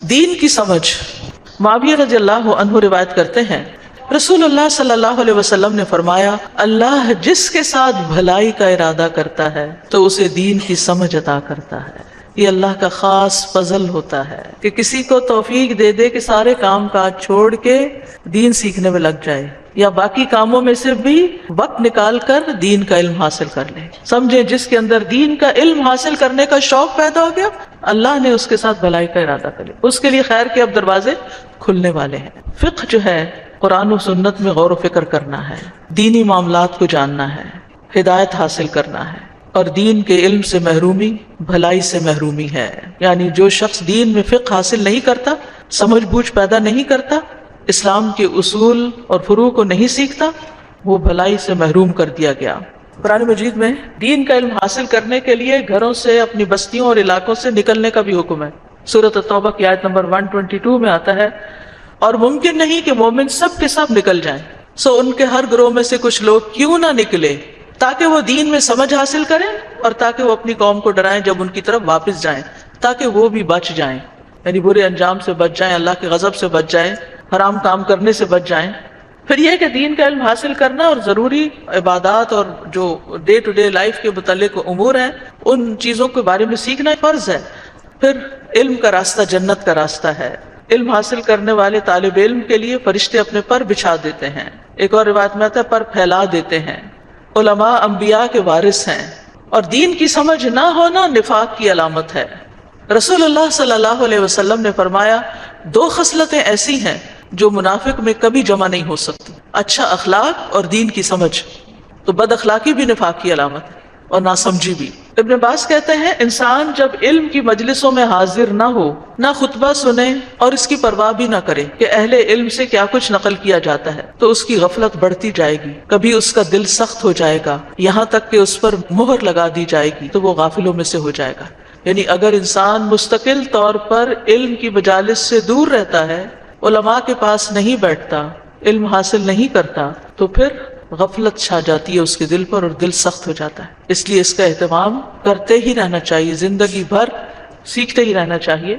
دین کی سمجھ. معاویہ رضی اللہ عنہ روایت کرتے ہیں رسول اللہ صلی اللہ علیہ وسلم نے فرمایا اللہ جس کے ساتھ بھلائی کا ارادہ کرتا ہے تو اسے دین کی سمجھ عطا کرتا ہے. یہ اللہ کا خاص فضل ہوتا ہے کہ کسی کو توفیق دے دے کہ سارے کام کاج چھوڑ کے دین سیکھنے میں لگ جائے یا باقی کاموں میں سے بھی وقت نکال کر دین کا علم حاصل کر لے. سمجھے جس کے اندر دین کا علم حاصل کرنے کا شوق پیدا ہو گیا اللہ نے اس کے ساتھ بھلائی کا ارادہ کرے, اس کے لیے خیر کے اب دروازے کھلنے والے ہیں. فقہ جو ہے قرآن و سنت میں غور و فکر کرنا ہے, دینی معاملات کو جاننا ہے, ہدایت حاصل کرنا ہے, اور دین کے علم سے محرومی بھلائی سے محرومی ہے. یعنی جو شخص دین میں فقہ حاصل نہیں کرتا, سمجھ بوجھ پیدا نہیں کرتا, اسلام کے اصول اور فروع کو نہیں سیکھتا, وہ بھلائی سے محروم کر دیا گیا. قرآن مجید میں دین کا علم حاصل کرنے کے لیے گھروں سے, اپنی بستیوں اور علاقوں سے نکلنے کا بھی حکم ہے. سورۃ التوبہ کی آیت نمبر 122 میں آتا ہے اور ممکن نہیں کہ مومن سب کے سب نکل جائیں, سو ان کے ہر گروہ میں سے کچھ لوگ کیوں نہ نکلے تاکہ وہ دین میں سمجھ حاصل کریں اور تاکہ وہ اپنی قوم کو ڈرائیں جب ان کی طرف واپس جائیں, تاکہ وہ بھی بچ جائیں, یعنی برے انجام سے بچ جائیں, اللہ کے غضب سے بچ جائیں, حرام کام کرنے سے بچ جائیں. پھر یہ کہ دین کا علم حاصل کرنا اور ضروری عبادات اور جو ڈے ٹو ڈے لائف کے متعلق امور ہیں ان چیزوں کے بارے میں سیکھنا فرض ہے. پھر علم کا راستہ جنت کا راستہ ہے. علم حاصل کرنے والے طالب علم کے لیے فرشتے اپنے پر بچھا دیتے ہیں. ایک اور روایت میں آتا ہے پر پھیلا دیتے ہیں. علماء انبیاء کے وارث ہیں اور دین کی سمجھ نہ ہونا نفاق کی علامت ہے. رسول اللہ صلی اللہ علیہ وسلم نے فرمایا 2 خصلتیں ایسی ہیں جو منافق میں کبھی جمع نہیں ہو سکتی, اچھا اخلاق اور دین کی سمجھ. تو بد اخلاقی بھی نفاق کی علامت ہے اور ناسمجھی بھی. ابن عباس کہتے ہیں انسان جب علم کی مجلسوں میں حاضر نہ ہو, نہ خطبہ سنے اور اس کی پرواہ بھی نہ کرے کہ اہل علم سے کیا کچھ نقل کیا جاتا ہے, تو اس کی غفلت بڑھتی جائے گی. کبھی اس کا دل سخت ہو جائے گا یہاں تک کہ اس پر مہر لگا دی جائے گی تو وہ غافلوں میں سے ہو جائے گا. یعنی اگر انسان مستقل طور پر علم کی مجالس سے دور رہتا ہے, علماء کے پاس نہیں بیٹھتا, علم حاصل نہیں کرتا, تو پھر غفلت چھا جاتی ہے اس کے دل پر اور دل سخت ہو جاتا ہے. اس لیے اس کا اہتمام کرتے ہی رہنا چاہیے, زندگی بھر سیکھتے ہی رہنا چاہیے.